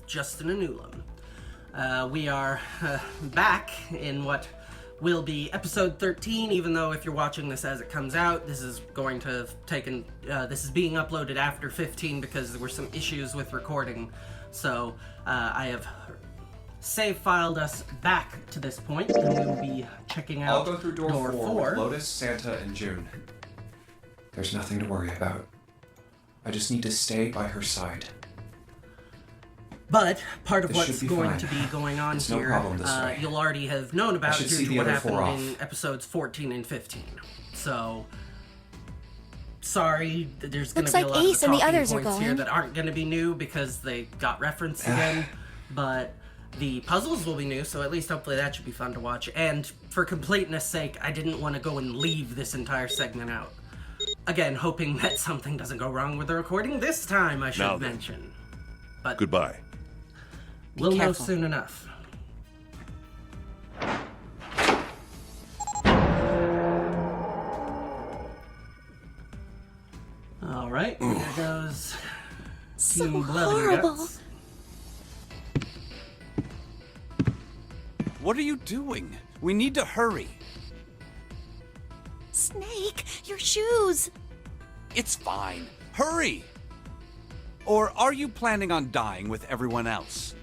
Justin Anulam. We are back in what will be episode 13, even though if you're watching this as it comes out, this is going to have taken, this is being uploaded after 15 because there were some issues with recording. So, I have save filed us back to this point, and we will be checking out I'll go through door 4 with Lotus, Santa, and June. There's nothing to worry about. I just need to stay by her side. But part of what's going to be going on it's here, no problem this way. you'll already have known about due to what happened in off. episodes 14 and 15. So, sorry, there's going to Looks be a like lot Ace of and the talking others are points here going. that aren't going to be new because they got referenced again. But the puzzles will be new, so at least hopefully that should be fun to watch. And for completeness sake, I didn't want to go and leave this entire segment out. Again, hoping that something doesn't go wrong with the recording this time, I should mention. But goodbye. We'll know soon enough. All right, here goes Team Blood and Guts. What are you doing? We need to hurry. Snake, your shoes! It's fine. Hurry! Or are you planning on dying with everyone else?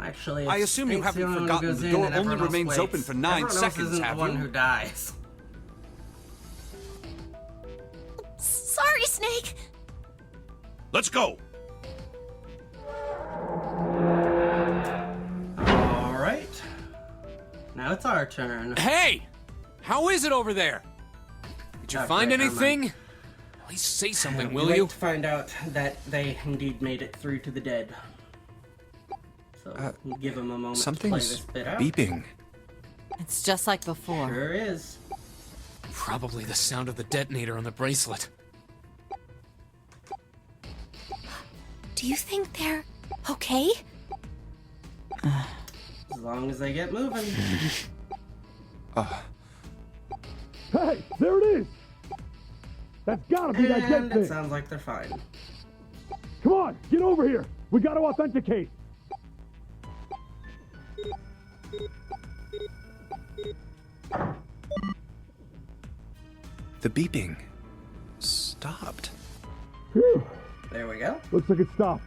Actually, I assume you haven't forgotten the door only remains open for 9 seconds, have the one you? who dies. Sorry, Snake! Let's go! Alright. Now it's our turn. Hey! How is it over there? Did you find anything? At least say something, will you? Wait to find out that they indeed made it through to the dead. So, we'll give them a moment to play this bit out. Beeping. It's just like before. Sure is. Probably the sound of the detonator on the bracelet. Do you think they're okay? As long as they get moving. Hey, there it is! That's gotta be that jet And thing! it sounds like they're fine. Come on, get over here! We gotta authenticate! The beeping stopped. Phew. There we go. Looks like it stopped.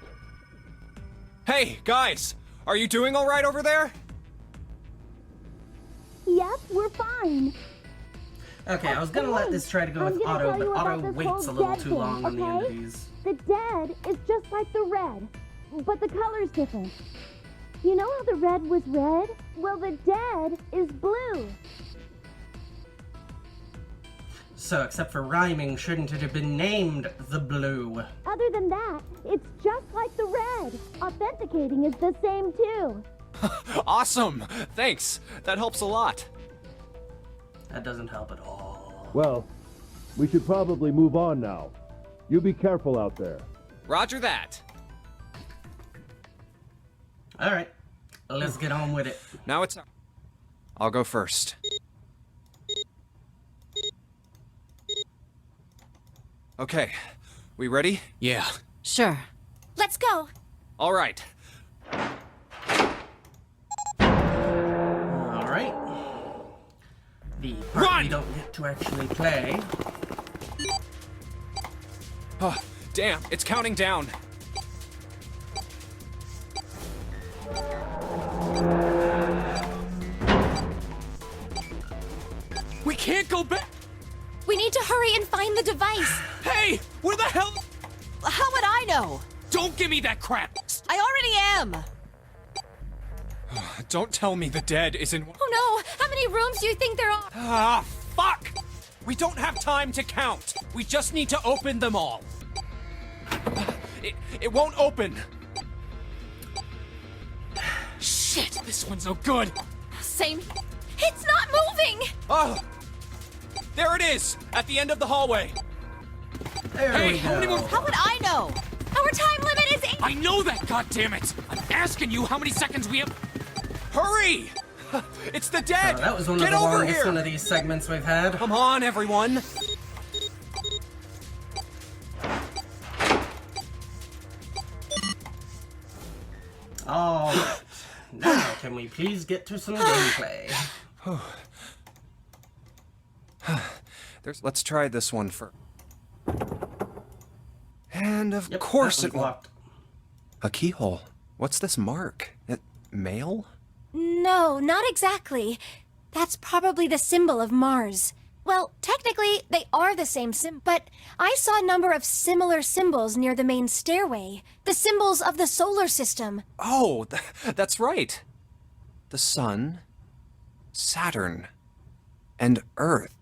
Hey, guys! Are you doing alright over there? Yep, we're fine. Okay, I was gonna let this try to go with Otto, but Otto waits a little too long on the end of these. The dead is just like the red, but the color's different. You know how the red was red? Well, the dead is blue. So, except for rhyming, shouldn't it have been named the Blue? Other than that, it's just like the red. Authenticating is the same too. Awesome! Thanks! That helps a lot. That doesn't help at all. Well, we should probably move on now. You be careful out there. Roger that. Alright, let's get on with it. Now it's... I'll go first. Okay, we ready? Yeah. Sure. Let's go! All right. Alright. The part Run! we don't get to actually play. Oh, damn, it's counting down. We can't go back! We need to hurry and find the device! Hey! Where the hell? How would I know? Don't give me that crap! I already am! Don't tell me the dead is in... Oh no! How many rooms do you think there are? Ah, fuck! We don't have time to count. We just need to open them all. It won't open. Shit, this one's no good. Same. It's not moving! Oh! There it is! At the end of the hallway. There Hey, we how many go. more... How would I know? Our time limit is 8. I know that, goddammit! I'm asking you how many seconds we have... Hurry! It's the dead! That was one Get of the over longest here! one of these segments we've had. Come on, everyone! All right. Now, can we please get to some gameplay? Let's try this one first. And of Yep, course that it one's locked. A keyhole. What's this mark? Mail? No, not exactly. That's probably the symbol of Mars. Well, technically, they are the same but I saw a number of similar symbols near the main stairway. The symbols of the solar system. Oh, that's right. The Sun, Saturn, and Earth.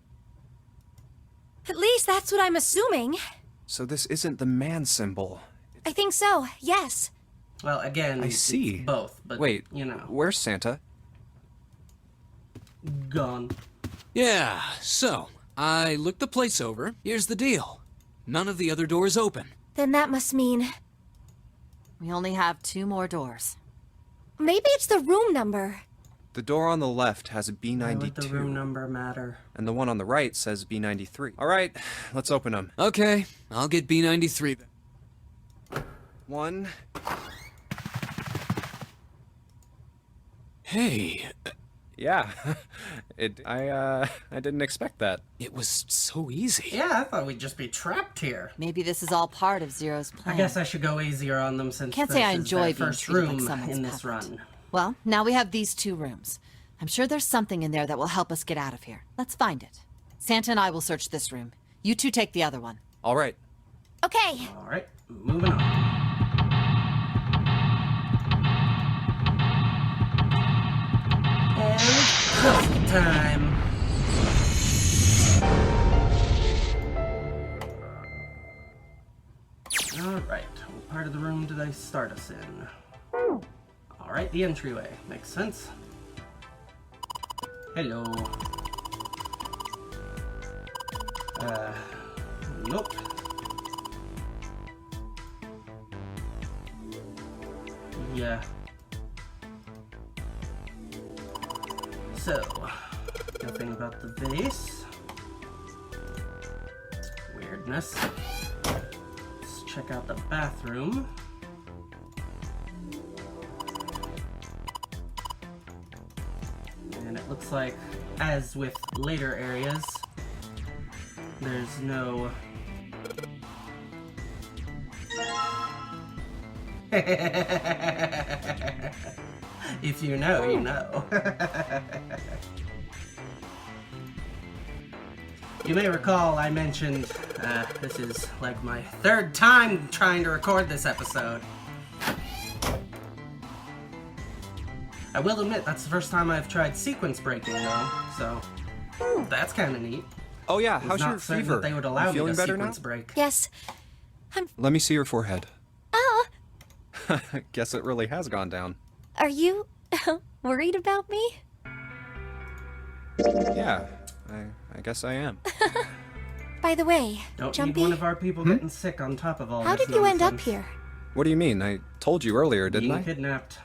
At least that's what I'm assuming. So this isn't the man symbol. I think so, yes. Well, again, I see. it's both, but, Wait, you know. where's Santa? Gone. Yeah, so, I looked the place over. Here's the deal. None of the other doors open. Then that must mean... We only have 2 more doors. Maybe it's the room number. The door on the left has a B92. Why would the room number matter? And the one on the right says B93. All right, let's open them. Okay, I'll get B93 then. 1. Hey, Yeah, I didn't expect that. it was so easy. Yeah, I thought we'd just be trapped here. Maybe this is all part of Zero's plan. I guess I should go easier on them since Can't this say I is enjoy their being first treated like room someone's in this puppet. run. Well, now we have these 2 rooms. I'm sure there's something in there that will help us get out of here. Let's find it. Santa and I will search this room. You 2 take the other one. All right. Okay. All right, moving on. And puzzle time. All right, what part of the room did I start us in? All right, the entryway. Makes sense. Hello. Nope. Yeah. So, nothing about the vase. Weirdness. Let's check out the bathroom. And it looks like, as with later areas, there's no... If you know, you know. You may recall I mentioned this is like my 3rd time trying to record this episode. I will admit that's the first time I've tried sequence breaking though, so that's kind of neat. Oh yeah, I was how's not your certain fever? that they would allow You me feeling to better now? sequence break. Yes. Let me see your forehead. Oh, Guess it really has gone down. are you worried about me? Yeah, I guess I am. By the way, Don't Jumpy, need one of our people getting sick on top of all how this did you end up nonsense. here? What do you mean? I told you earlier, didn't Being I? kidnapped.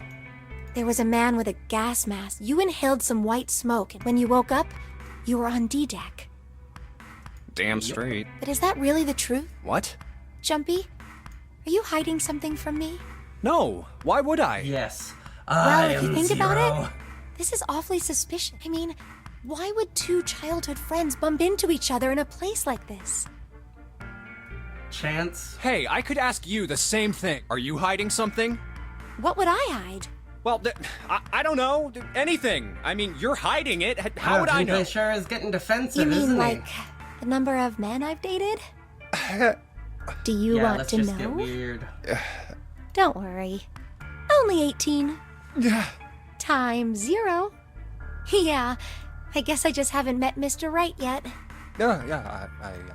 There was a man with a gas mask. You inhaled some white smoke, and when you woke up, you were on D-deck. Damn straight. But is that really the truth? What? Jumpy, are you hiding something from me? No, why would I? Yes. Well, I if you am think Zero. about it, this is awfully suspicious. I mean, why would 2 childhood friends bump into each other in a place like this? Chance. Hey, I could ask you the same thing. Are you hiding something? What would I hide? Well, I don't know. Anything. I mean, you're hiding it. How would I know? He sure is getting defensive, You mean isn't like the number of men I've dated? Do you yeah, want let's to just know? get weird. Don't worry. Only 18. Yeah. Times 0. Yeah, I guess I just haven't met Mr. Right yet. Yeah,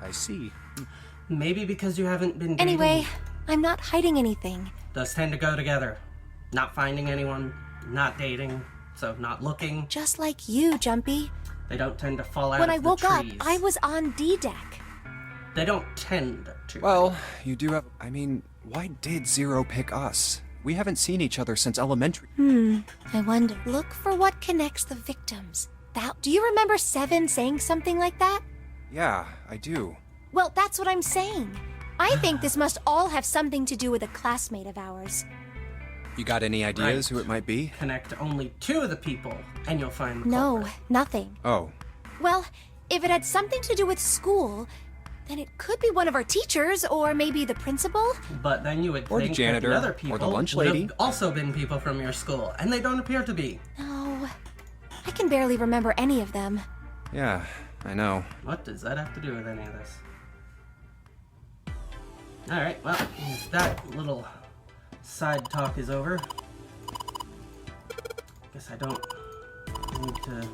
I see. Maybe because you haven't been dating. Anyway, I'm not hiding anything. Those tend to go together. Not finding anyone, not dating, so not looking. Just like you, Jumpy. They don't tend to fall out When of I the woke up, trees. I was on D-deck. They don't tend to. Well, you do have... I mean, why did Zero pick us? We haven't seen each other since elementary. I wonder. Look for what connects the victims. Do you remember Seven saying something like that? Yeah, I do. Well, that's what I'm saying. I think this must all have something to do with a classmate of ours. You got any ideas who it might be? Connect only 2 of the people, and you'll find the No, culprit. nothing. Oh. Well, if it had something to do with school, then it could be one of our teachers, or maybe the principal. But then you would Or the think janitor, that the other or people the lunch would lady. have also been people from your school, and they don't appear to be. No, I can barely remember any of them. Yeah, I know. What does that have to do with any of this? Alright, well, if that little side talk is over, guess I don't need to...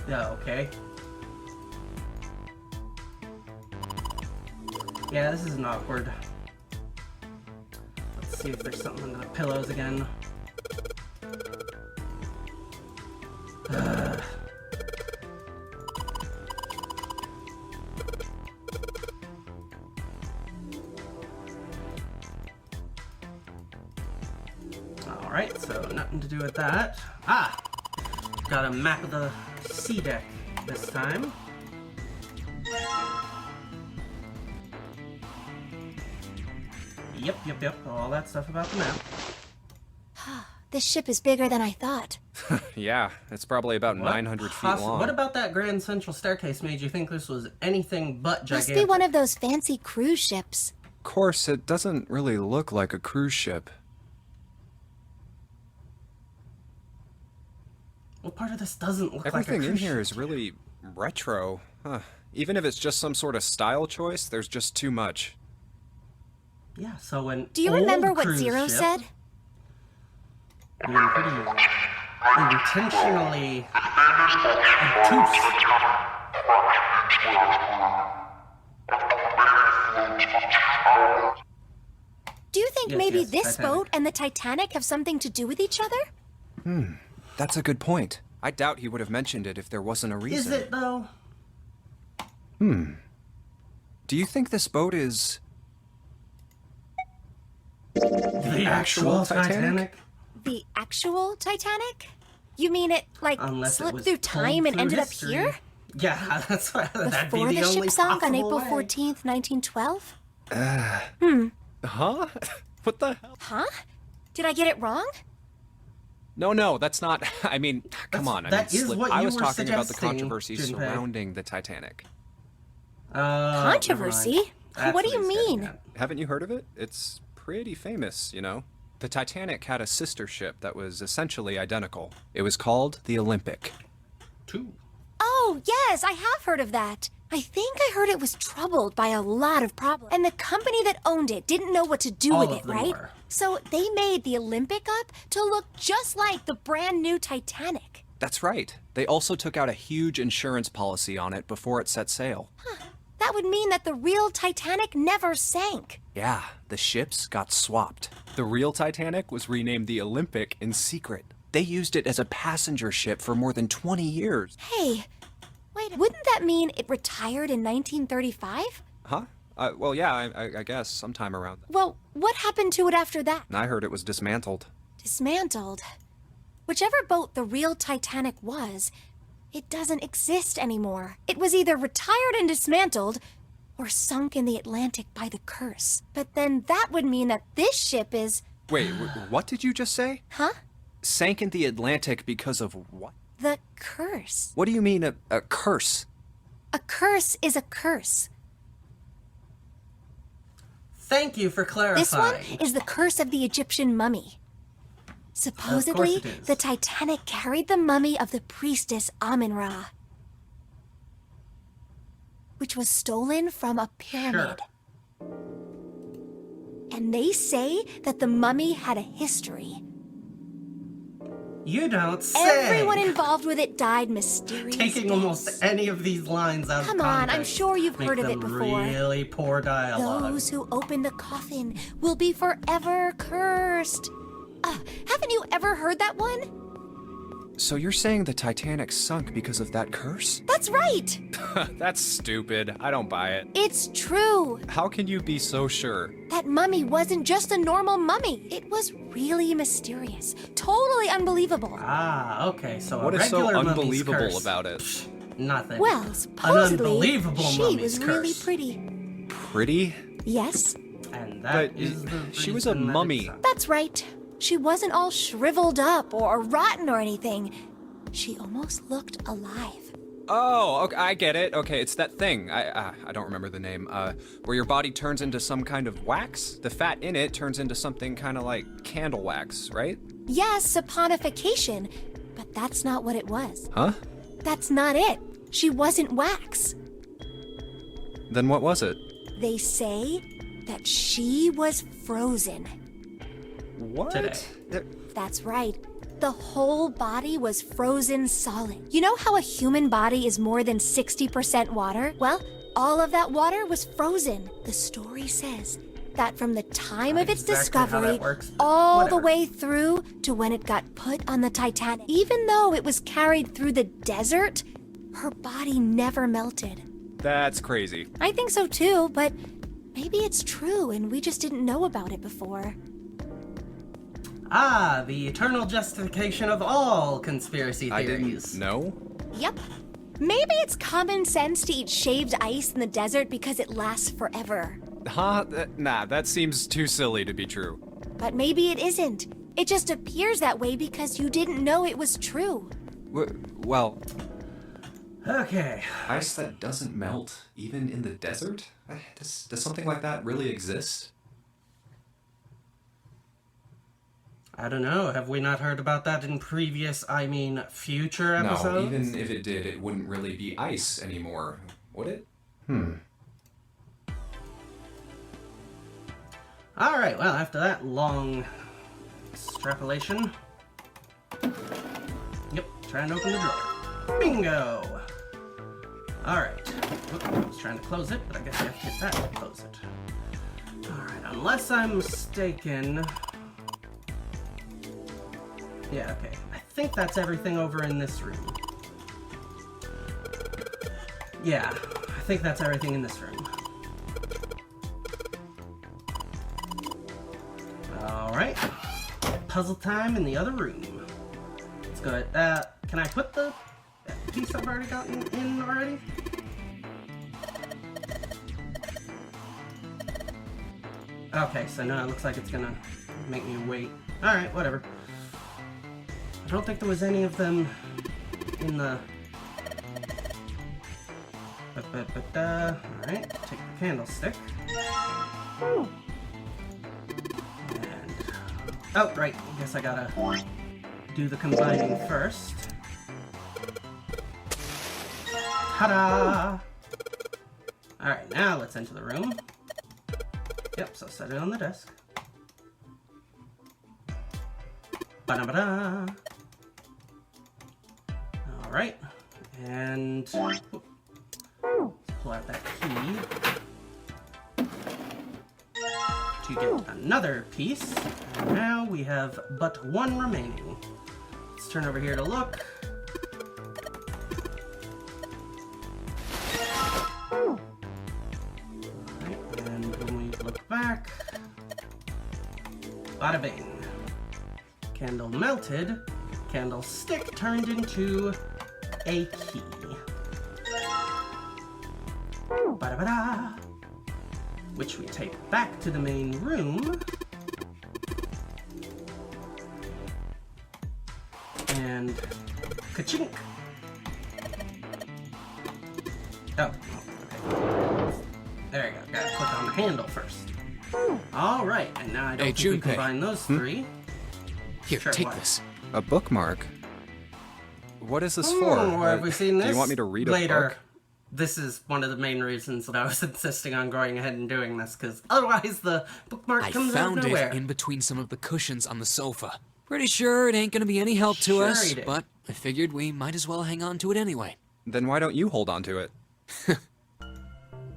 Yeah, okay. Yeah, this isn't awkward. Let's see if there's something under the pillows again. Alright, so nothing to do with that. Ah! Got a map of the sea deck this time. Yep. All that stuff about the map. This ship is bigger than I thought. Yeah, it's probably about 900 feet long. What about that grand central staircase made you think this was anything but gigantic? Must be one of those fancy cruise ships. Of course, it doesn't really look like a cruise ship. What part of this doesn't look like a Everything in cruise here ship? is really retro. Huh. Even if it's just some sort of style choice, there's just too much. Yeah, so an Do you old remember what cruise Zero ship said? being pretty intentionally obtuse. Do you think Yes, maybe yes, this Titanic. boat and the Titanic have something to do with each other? That's a good point. I doubt he would have mentioned it if there wasn't a reason. Is it, though? Do you think this boat is... The actual Titanic? The actual Titanic? You mean it, like, Unless it slipped was through pulled time and through ended history. up here? Yeah, that's what, that'd be Before the the only ship sunk on possible April way. 14th, 1912? Huh? What the hell? Huh? Did I get it wrong? No, that's not... I mean, come on. that is what I you was were talking about the suggesting, controversy Junpei. surrounding the Titanic. Controversy? never mind. That's What do you he's getting mean? at. Haven't you heard of it? It's pretty famous, you know? The Titanic had a sister ship that was essentially identical. It was called the Olympic. 2. Oh, yes, I have heard of that. I think I heard it was troubled by a lot of problems. And the company that owned it didn't know what to do All with of it, them right? were. So they made the Olympic up to look just like the brand new Titanic. That's right. They also took out a huge insurance policy on it before it set sail. That would mean that the real Titanic never sank. Yeah, the ships got swapped. The real Titanic was renamed the Olympic in secret. They used it as a passenger ship for more than 20 years. Hey, wait, wouldn't that mean it retired in 1935? Huh? Well, yeah, I guess sometime around then. Well, what happened to it after that? And I heard it was dismantled. Dismantled. Whichever boat the real Titanic was, it doesn't exist anymore. It was either retired and dismantled, or sunk in the Atlantic by the curse. But then that would mean that this ship is... Wait, what did you just say? Huh? Sank in the Atlantic because of what? The curse. What do you mean, a curse? A curse is a curse. Thank you for clarifying. This one is the curse of the Egyptian mummy. Supposedly, it is. the Titanic carried the mummy of the priestess Amun-Ra, which was stolen from a pyramid. And they say that the mummy had a history. You don't say. Everyone involved with it died mysterious Taking deaths. almost any of these lines out Come of on, context. I'm sure you've make heard of them it before. Really poor dialogue. Those who open the coffin will be forever cursed. Haven't you ever heard that one? So you're saying the Titanic sunk because of that curse? That's right. That's stupid. I don't buy it. It's true. How can you be so sure? That mummy wasn't just a normal mummy. It was really mysterious. Totally unbelievable. Ah, okay. So What a is so regular mummy's unbelievable curse. about it? Nothing. Well, supposedly, unbelievable she mummy's was really curse. pretty. Pretty? Yes, And that But is the she was a reason that mummy. it's up. That's right. She wasn't all shriveled up or rotten or anything. She almost looked alive. Oh, okay, I get it. Okay, it's that thing. I don't remember the name. Where your body turns into some kind of wax. The fat in it turns into something kind of like candle wax, right? Yes, saponification, but that's not what it was. Huh? That's not it. She wasn't wax. Then what was it? They say that she was frozen. What? Today. That's right. The whole body was frozen solid. You know how a human body is more than 60% water? Well, all of that water was frozen. The story says that from the time of its exactly how discovery that works, but all the whatever. way through to when it got put on the Titanic, even though it was carried through the desert, her body never melted. That's crazy. I think so too, but maybe it's true and we just didn't know about it before. Ah, the eternal justification of all conspiracy I theories. didn't know. Yep. Maybe it's common sense to eat shaved ice in the desert because it lasts forever. Huh? Nah, that seems too silly to be true. But maybe it isn't. It just appears that way because you didn't know it was true. Well, Okay. ice that doesn't melt, even in the desert? Does something like that really exist? I don't know. Have we not heard about that in previous, future episodes? No, even if it did, it wouldn't really be ice anymore, would it? Alright, well, after that long extrapolation. Yep, trying to open the drawer. Bingo! Alright. I was trying to close it, but I guess I have to hit that to close it. Alright, unless I'm mistaken. Yeah, okay. I think that's everything over in this room. Yeah, I think that's everything in this room. Alright. Puzzle time in the other room. Let's go ahead. Can I put the piece I've already gotten in already? Okay, so now it looks like it's gonna make me wait. Alright, whatever. I don't think there was any of them in the... Alright, take the candlestick. And... Oh, right, I guess I gotta do the combining first. Ta-da! Alright, now let's enter the room. Yep, so set it on the desk. Ba-da-ba-da! Alright, and let's pull out that key to get another piece. And now we have but one remaining. Let's turn over here to look. Alright, and when we look back, bada bing. Candle melted, candlestick turned into a key. Ba-da-ba-da! Which we take back to the main room. And ka-chink! Oh, okay. There you go. Gotta click on the handle first. Alright, and now I don't Hey, think we Junpei. combine those three. Here, Sure, take what? this. A bookmark? What is this for? Where have we seen this? Do you want me to read a later? book? This is one of the main reasons that I was insisting on going ahead and doing this, because otherwise the bookmark I comes out found of nowhere. it in between some of the cushions on the sofa. Pretty sure it ain't gonna be any help to Sure us, he did. but I figured we might as well hang on to it anyway. Then why don't you hold on to it?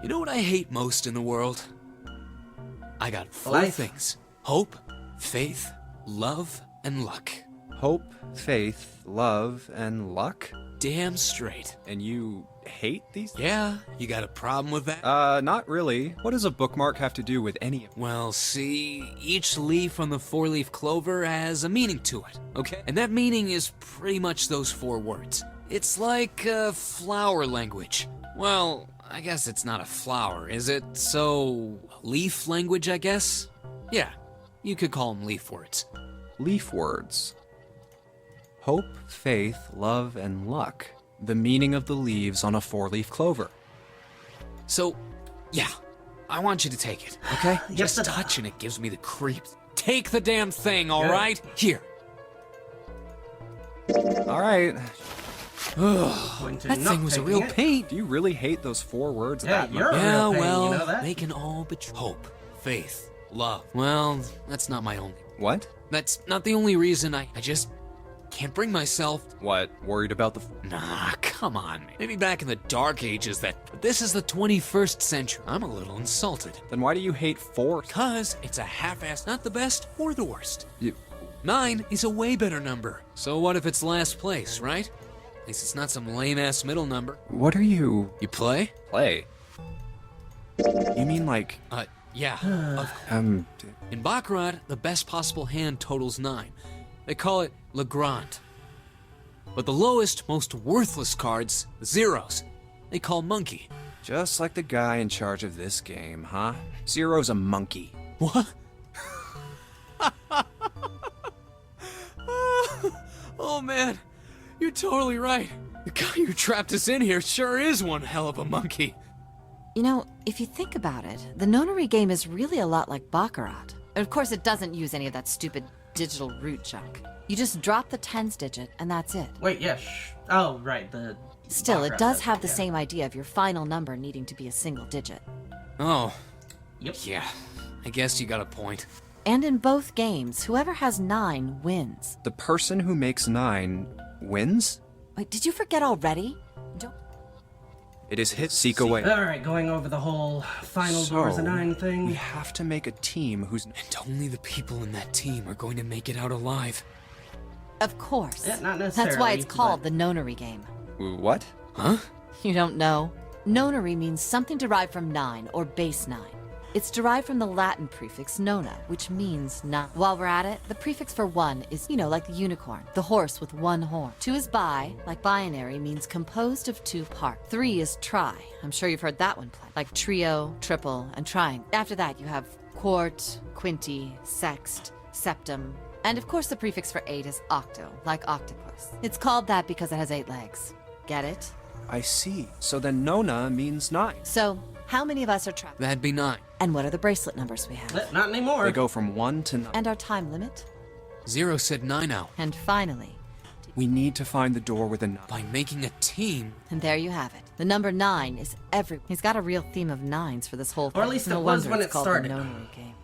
You know what I hate most in the world? I got four Life. things. Hope, faith, love, and luck. Hope, faith, love, and luck? Damn straight. And you hate these? Yeah, you got a problem with that? Not really. What does a bookmark have to do with any of Well, see, each leaf on the four-leaf clover has a meaning to it, okay? And that meaning is pretty much those four words. It's like flower language. Well, I guess it's not a flower, is it? So, leaf language, I guess? Yeah, you could call them leaf words. Leaf words. Hope, faith, love, and luck. The meaning of the leaves on a four-leaf clover. So, yeah, I want you to take it, okay? Yes, Just sir. touching it gives me the creeps. Take the damn thing, all right? Here. All right. Going to That not thing was a taking real it. pain. Do you really hate those 4 words Yeah, that you're much? a Yeah, real pain, well, you know that? they can all betray hope, faith, love. Well, that's not my only. What? That's not the only reason I just can't bring myself. What? Worried about the... Nah, come on, man. Maybe back in the dark ages but this is the 21st century. I'm a little insulted. Then why do you hate 4? Because it's a half-ass, not the best or the worst. You... 9 is a way better number. So what if it's last place, right? At least it's not some lame-ass middle number. What are you... You play? Play? You mean like... Yeah. In Baccarat, the best possible hand totals 9. They call it Le Grand. But the lowest, most worthless cards, the zeros, they call Monkey. Just like the guy in charge of this game, huh? Zero's a monkey. What? Oh man, you're totally right. The guy who trapped us in here sure is one hell of a monkey. You know, if you think about it, the nonary game is really a lot like Baccarat. Of course, it doesn't use any of that stupid digital root junk. You just drop the tens digit, and that's it. Wait, yes. Oh, right. Still, it Baccarat does does have it, the yeah. same idea of your final number needing to be a single digit. Oh, Yep. yeah. I guess you got a point. And in both games, whoever has 9 wins. The person who makes 9 wins? Wait, did you forget already? Don't... It is hit, seek away. All right, going over the whole final doors of 9 thing. We have to make a team who's... And only the people in that team are going to make it out alive. Of course. Yeah, not That's why necessarily, it's called but- the nonary game. What? Huh? You don't know? Nonary means something derived from 9 or base 9. It's derived from the Latin prefix nona, which means 9. While we're at it, the prefix for 1 is, like the unicorn, the horse with 1 horn. 2 is bi, like binary, means composed of 2 parts. 3 is tri. I'm sure you've heard that one play, like trio, triple, and triangle. After that, you have quart, quinti, sext, septum, and of course the prefix for 8 is octo, like octopus. It's called that because it has 8 legs. Get it? I see. So then Nona means 9. So, how many of us are trapped? That'd be 9. And what are the bracelet numbers we have? Not anymore. They go from 1 to 9. And our time limit? 0 said 9 out. And finally, We need to find the door with a 9. By making a team, and there you have it. The number 9 is every. He's got a real theme of 9s for this whole thing. Or at least no it was wonder when it's it called started. The nonary game.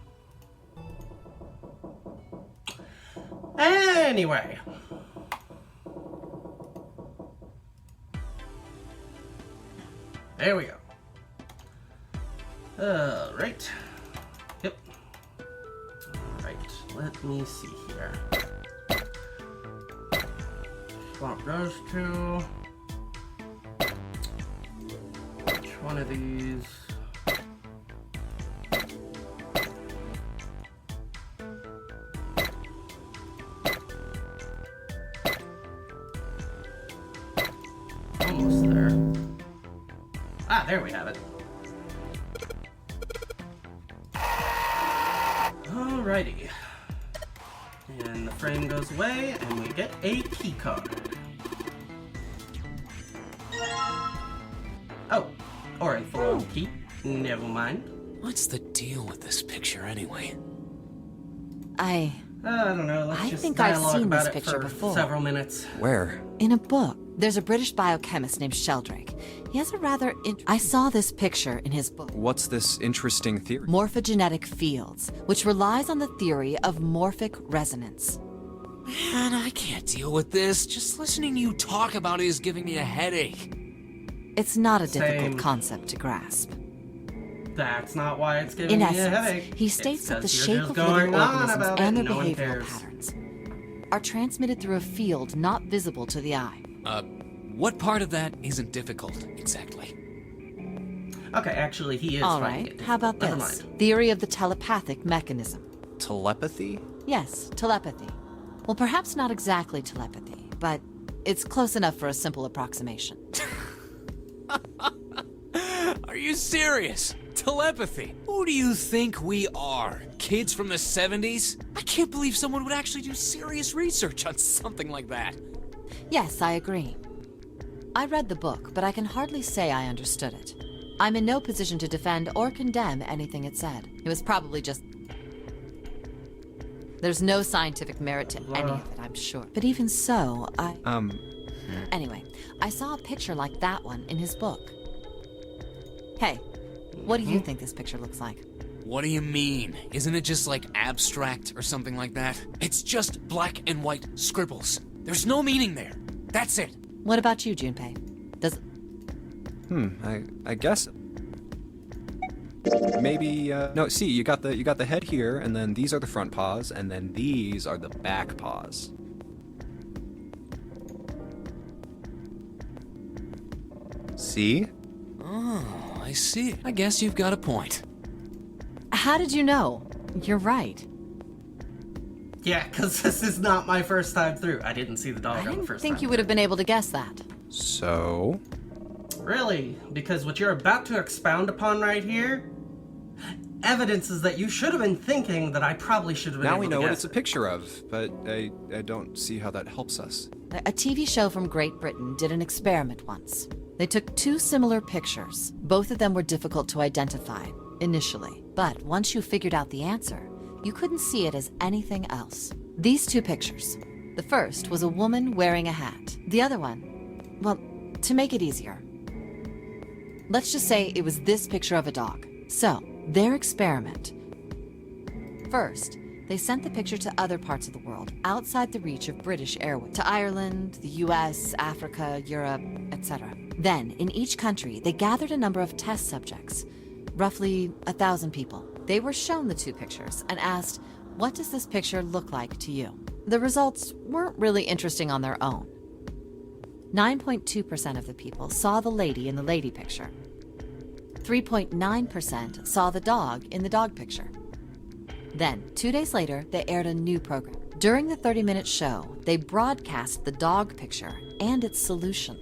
Anyway. There we go. Right. Yep. Alright, let me see here. Swap those two. Which one of these? Almost there. Ah, there we have it. Alrighty. And the frame goes away, and we get a key card. Oh, or a full key. Never mind. what's the deal with this picture anyway? I don't know. Let's I just think I've dialogue seen about this it picture for before. several minutes. Where? in a book. There's a British biochemist named Sheldrake. He has a rather I saw this picture in his book. What's this interesting theory? Morphogenetic fields, which relies on the theory of morphic resonance. Man, I can't deal with this. Just listening to you talk about it is giving me a headache. It's not a Same. difficult concept to grasp. That's not why it's giving In me a essence, headache. he It's states that the 'cause you're shape just of going living on organisms about and it, their no one behavioral cares. patterns are transmitted through a field not visible to the eye. What part of that isn't difficult, exactly? Okay, actually, he is All finding right, it how about difficult. this? Never mind. Theory of the telepathic mechanism. Telepathy? Yes, telepathy. Well, perhaps not exactly telepathy, but it's close enough for a simple approximation. Are you serious? Telepathy? Who do you think we are? Kids from the 70s? I can't believe someone would actually do serious research on something like that. Yes, I agree. I read the book, but I can hardly say I understood it. I'm in no position to defend or condemn anything it said. It was probably just... There's no scientific merit to any of it, I'm sure. But even so, Anyway, I saw a picture like that one in his book. Hey, what do you think this picture looks like? What do you mean? Isn't it just like abstract or something like that? It's just black and white scribbles. There's no meaning there. That's it. What about you, Junpei? Does... I guess maybe no, see, you got the head here, and then these are the front paws, and then these are the back paws. See? Oh, I see. I guess you've got a point. How did you know? You're right. Yeah, because this is not my first time through. I didn't see the dog I on the didn't first think time you would have been able to guess that. So? Really? Because what you're about to expound upon right here evidences that you should have been thinking that I probably should have been Now able we to know what guess it's a it. picture of, but I don't see how that helps us. A TV show from Great Britain did an experiment once. They took two similar pictures. Both of them were difficult to identify, initially. But once you figured out the answer, you couldn't see it as anything else. These two pictures. The first was a woman wearing a hat. The other one, well, to make it easier, let's just say it was this picture of a dog. So, their experiment. First, they sent the picture to other parts of the world, outside the reach of British airways, to Ireland, the US, Africa, Europe, etc. Then, in each country, they gathered a number of test subjects, roughly 1,000 people. They were shown the two pictures and asked, what does this picture look like to you? The results weren't really interesting on their own. 9.2% of the people saw the lady in the lady picture. 3.9% saw the dog in the dog picture. Then, 2 days later, they aired a new program. During the 30-minute show, they broadcast the dog picture and its solution.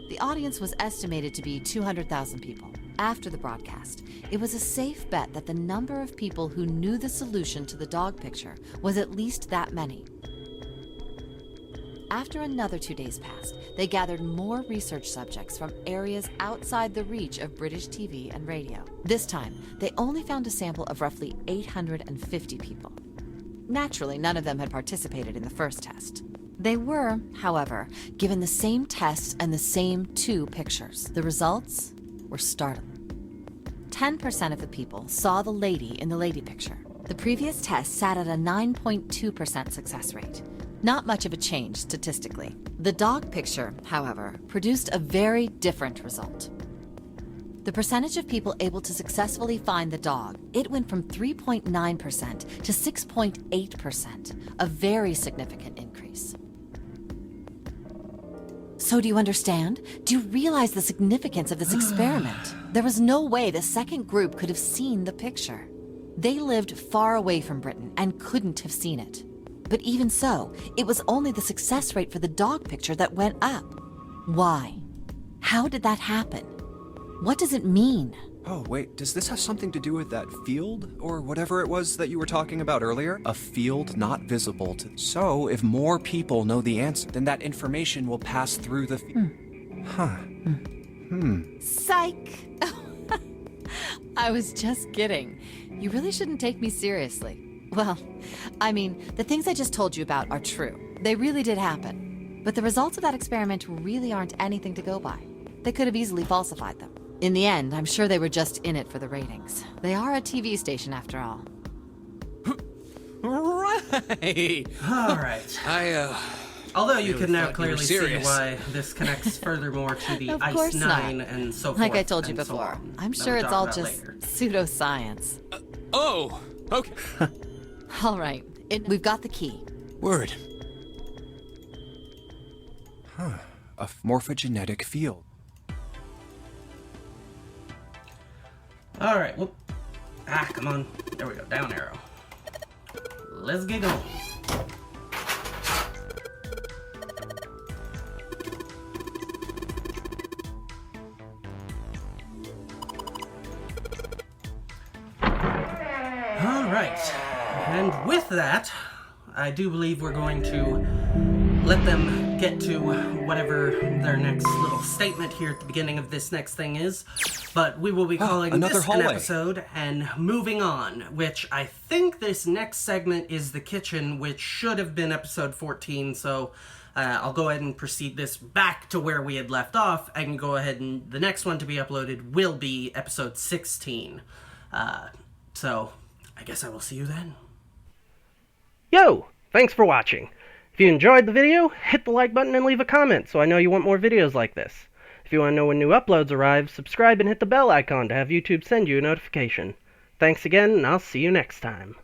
The audience was estimated to be 200,000 people. After the broadcast, it was a safe bet that the number of people who knew the solution to the dog picture was at least that many. After another 2 days passed, they gathered more research subjects from areas outside the reach of British TV and radio. This time, they only found a sample of roughly 850 people. Naturally, none of them had participated in the first test. They were, however, given the same test and the same two pictures. The results were startling. 10% of the people saw the lady in the lady picture. The previous test sat at a 9.2% success rate. Not much of a change statistically. The dog picture, however, produced a very different result. The percentage of people able to successfully find the dog, it went from 3.9% to 6.8%, a very significant increase. So do you understand? Do you realize the significance of this experiment? There was no way the second group could have seen the picture. They lived far away from Britain and couldn't have seen it. But even so, it was only the success rate for the dog picture that went up. Why? How did that happen? What does it mean? Oh, wait, does this have something to do with that field? Or whatever it was that you were talking about earlier? A field not visible to... So, if more people know the answer, then that information will pass through the... Psych! I was just kidding. You really shouldn't take me seriously. Well, I mean, the things I just told you about are true. They really did happen. But the results of that experiment really aren't anything to go by. They could have easily falsified them. In the end, I'm sure they were just in it for the ratings. They are a TV station after all. Right. All right. Although you really can now thought you were clearly see serious. why this connects furthermore to the Of Ice course Nine not. and so forth. Like I told you and so before, on, I'm that sure we'll it's talk all about just later. pseudoscience. Oh, okay. All right, we've got the key. Word. A morphogenetic field. All right. Well, come on. There we go. Down arrow. Let's get going. Alright, and with that, I do believe we're going to let them get to whatever their next little statement here at the beginning of this next thing is. But we will be calling another this an hallway. episode and moving on, which I think this next segment is the kitchen, which should have been episode 14, so I'll go ahead and proceed this back to where we had left off. I can go ahead and the next one to be uploaded will be episode 16. So I guess I will see you then. Yo! Thanks for watching. If you enjoyed the video, hit the like button and leave a comment so I know you want more videos like this. If you want to know when new uploads arrive, subscribe and hit the bell icon to have YouTube send you a notification. Thanks again, and I'll see you next time.